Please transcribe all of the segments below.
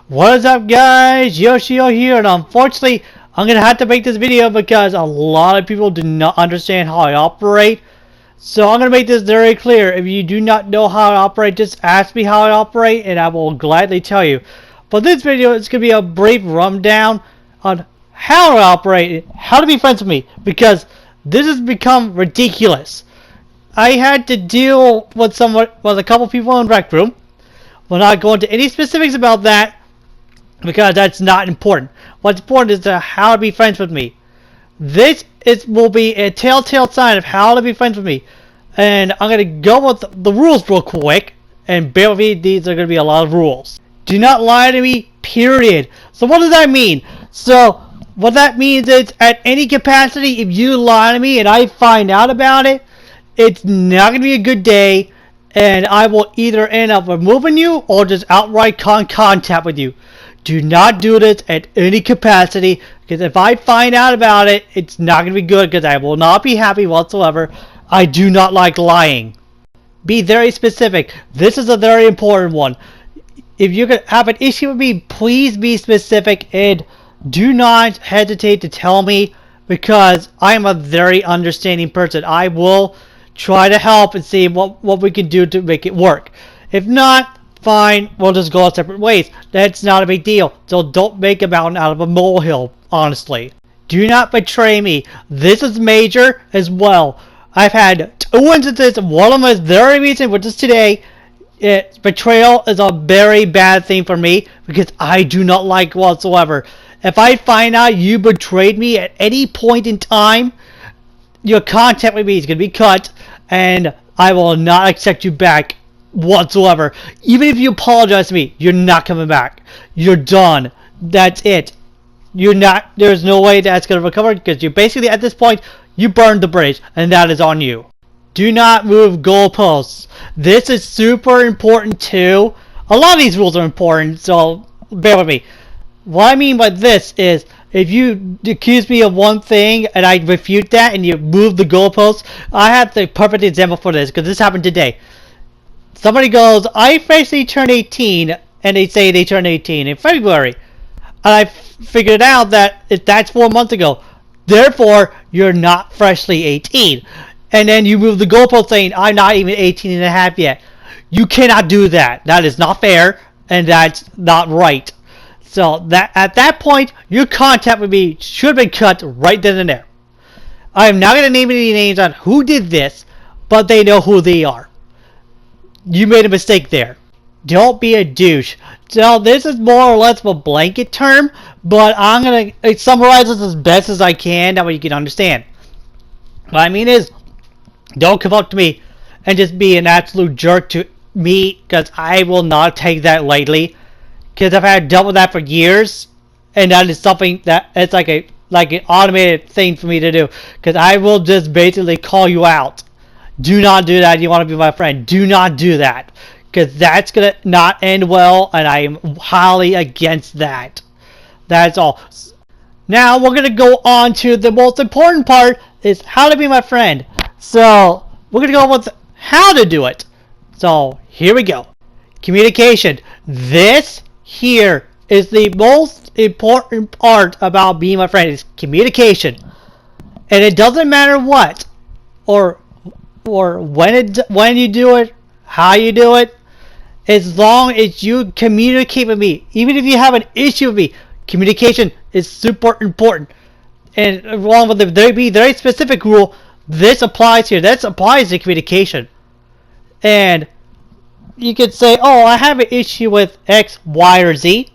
What is up, guys? Yoshio here, and unfortunately I'm gonna have to make this video because a lot of people do not understand how I operate. So I'm gonna make this very clear. If you do not know how I operate, just ask me how I operate and I will gladly tell you. But this video is gonna be a brief rundown on how I operate, how to be friends with me, because this has become ridiculous. I had to deal with a couple people in the rec room. We'll not go into any specifics about that because that's not important. What's important is how to be friends with me. This will be a telltale sign of how to be friends with me. And I'm going to go with the rules real quick. And bear with me, these are going to be a lot of rules. Do not lie to me, period. So what does that mean? So what that means is, at any capacity, if you lie to me and I find out about it, it's not going to be a good day. And I will either end up removing you or just outright contact with you. Do not do this at any capacity, because if I find out about it, it's not going to be good, because I will not be happy whatsoever. I do not like lying. Be very specific. This is a very important one. If you have an issue with me, please be specific and do not hesitate to tell me, because I am a very understanding person. I will try to help and see what we can do to make it work. If not, fine, we'll just go our separate ways. That's not a big deal. So don't make a mountain out of a molehill, honestly. Do not betray me. This is major as well. I've had 2 instances. One of them is very recent, which is today. Betrayal is a very bad thing for me because I do not like whatsoever. If I find out you betrayed me at any point in time, your contact with me is going to be cut, and I will not accept you back whatsoever. Even if you apologize to me, you're not coming back. You're done. That's it. There's no way that's going to recover, because you basically, at this point, you burned the bridge, and that is on you. Do not move goalposts. This is super important too. A lot of these rules are important, so bear with me. What I mean by this is, if you accuse me of one thing and I refute that and you move the goalposts, I have the perfect example for this, because this happened today. Somebody goes, I freshly turned 18, and they say they turned 18 in February. And I figured out that that's 4 months ago. Therefore, you're not freshly 18. And then you move the goalpost saying, I'm not even 18 and a half yet. You cannot do that. That is not fair, and that's not right. So at that point, your contact with me should have been cut right then and there. I am not going to name any names on who did this, but they know who they are. You made a mistake there. Don't be a douche. So this is more or less of a blanket term, but I'm going to summarize this as best as I can, that way you can understand. What I mean is, don't come up to me and just be an absolute jerk to me, because I will not take that lightly. Because I've had dealt with that for years, and that is something that it's like an automated thing for me to do. Because I will just basically call you out. Do not do that. You want to be my friend. Do not do that. Because that's going to not end well, and I am highly against that. That's all. Now, we're going to go on to the most important part, is how to be my friend. So, we're going to go with how to do it. So, here we go. Communication. This here is the most important part about being my friend, is communication. And it doesn't matter what, or when you do it, how you do it, as long as you communicate with me. Even if you have an issue with me, communication is super important. And along with the very specific rule, this applies here. This applies to communication. And you could say, oh, I have an issue with X, Y, or Z,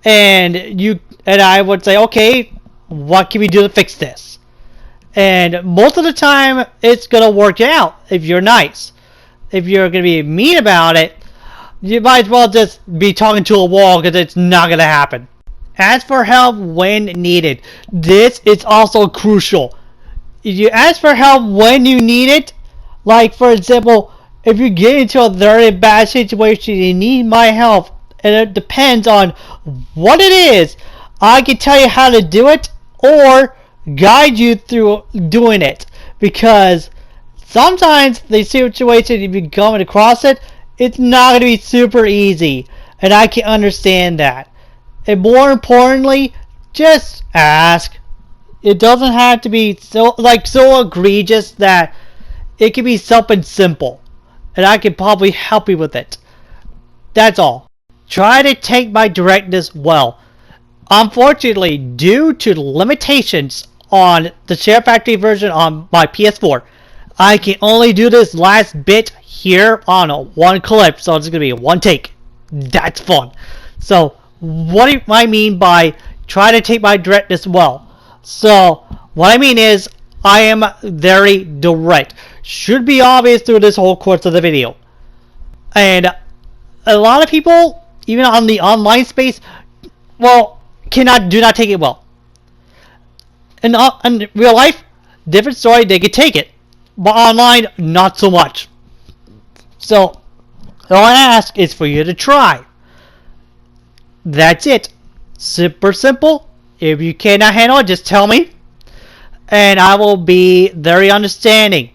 and I would say, okay, what can we do to fix this? And most of the time, it's gonna work out if you're nice. If you're gonna be mean about it, you might as well just be talking to a wall, because it's not gonna happen. Ask for help when needed. This is also crucial. If you ask for help when you need it, like for example, if you get into a very bad situation and you need my help, and it depends on what it is, I can tell you how to do it or guide you through doing it. Because sometimes the situation, if you're coming across it, it's not going to be super easy. And I can understand that. And more importantly, just ask. It doesn't have to be so egregious that it can be something simple. And I can probably help you with it. That's all. Try to take my directness well. Unfortunately, due to limitations on the Share Factory version on my PS4, I can only do this last bit here on one clip, so it's going to be one take. That's fun. So, what do I mean by try to take my directness well? So, what I mean is, I am very direct. Should be obvious through this whole course of the video. And a lot of people, even on the online space, well, do not take it well. In real life, different story, they could take it. But online, not so much. So, all I ask is for you to try. That's it. Super simple. If you cannot handle it, just tell me. And I will be very understanding.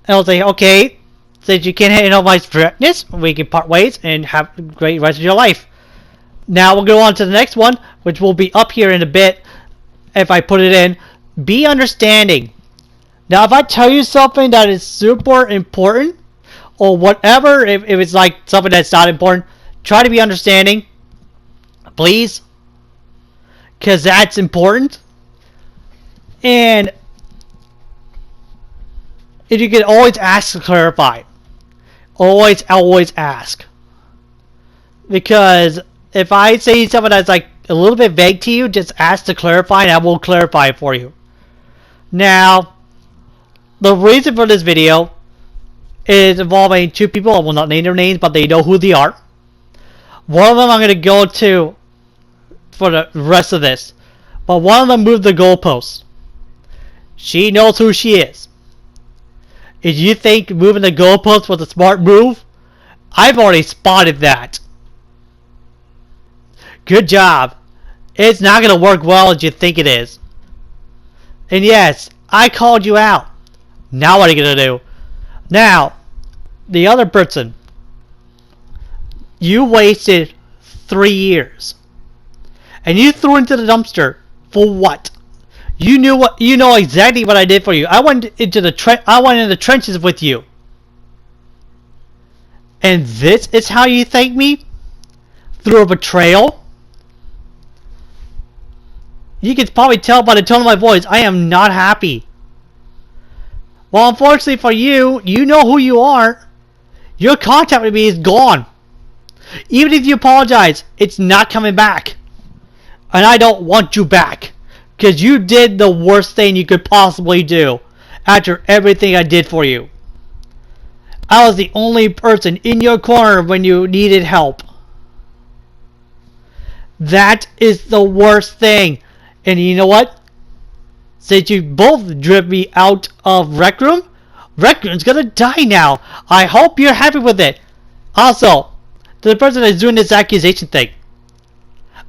And I'll say, okay, since you can't handle my directness, we can part ways and have a great rest of your life. Now we'll go on to the next one, which will be up here in a bit if I put it in. Be understanding. Now, if I tell you something that is super important, or whatever, if it's like something that's not important, try to be understanding, please, because that's important. And if you can always ask to clarify, always ask, because if I say something that's like a little bit vague to you, just ask to clarify, and I will clarify it for you. Now, the reason for this video is involving two people. I will not name their names, but they know who they are. One of them I'm going to go to for the rest of this, but one of them moved the goalposts. She knows who she is. If you think moving the goalposts was a smart move, I've already spotted that. Good job. It's not going to work well as you think it is. And yes, I called you out. Now what are you going to do? Now, the other person. You wasted 3 years. And you threw into the dumpster for what? You know exactly what I did for you. I went into the trenches with you. And this is how you thank me? Through a betrayal? You can probably tell by the tone of my voice, I am not happy. Well, unfortunately for you, you know who you are. Your contact with me is gone. Even if you apologize, it's not coming back. And I don't want you back. Because you did the worst thing you could possibly do. After everything I did for you. I was the only person in your corner when you needed help. That is the worst thing. And you know what? Since you both driven me out of Rec Room, Rec Room's gonna die now. I hope you're happy with it. Also, to the person that's doing this accusation thing,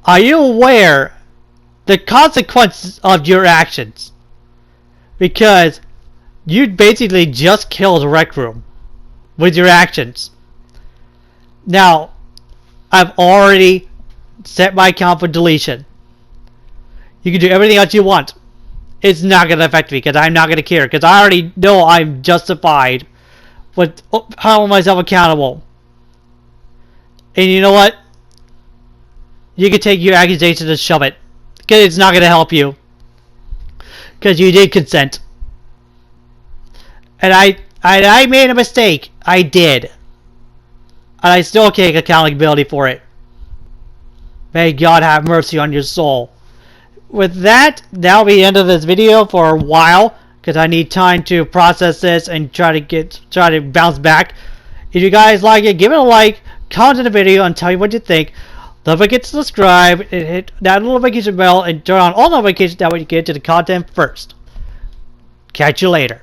are you aware the consequences of your actions? Because you basically just killed Rec Room with your actions. Now, I've already set my account for deletion. You can do everything else you want. It's not going to affect me because I'm not going to care because I already know I'm justified with holding myself accountable. And you know what? You can take your accusation and shove it because it's not going to help you because you did consent. And I made a mistake. I did. And I still take accountability for it. May God have mercy on your soul. With that, that'll be the end of this video for a while because I need time to process this and try to bounce back. If you guys like it, give it a like, comment on the video, and tell me what you think. Don't forget to subscribe and hit that notification bell and turn on all notifications that way you get to the content first. Catch you later.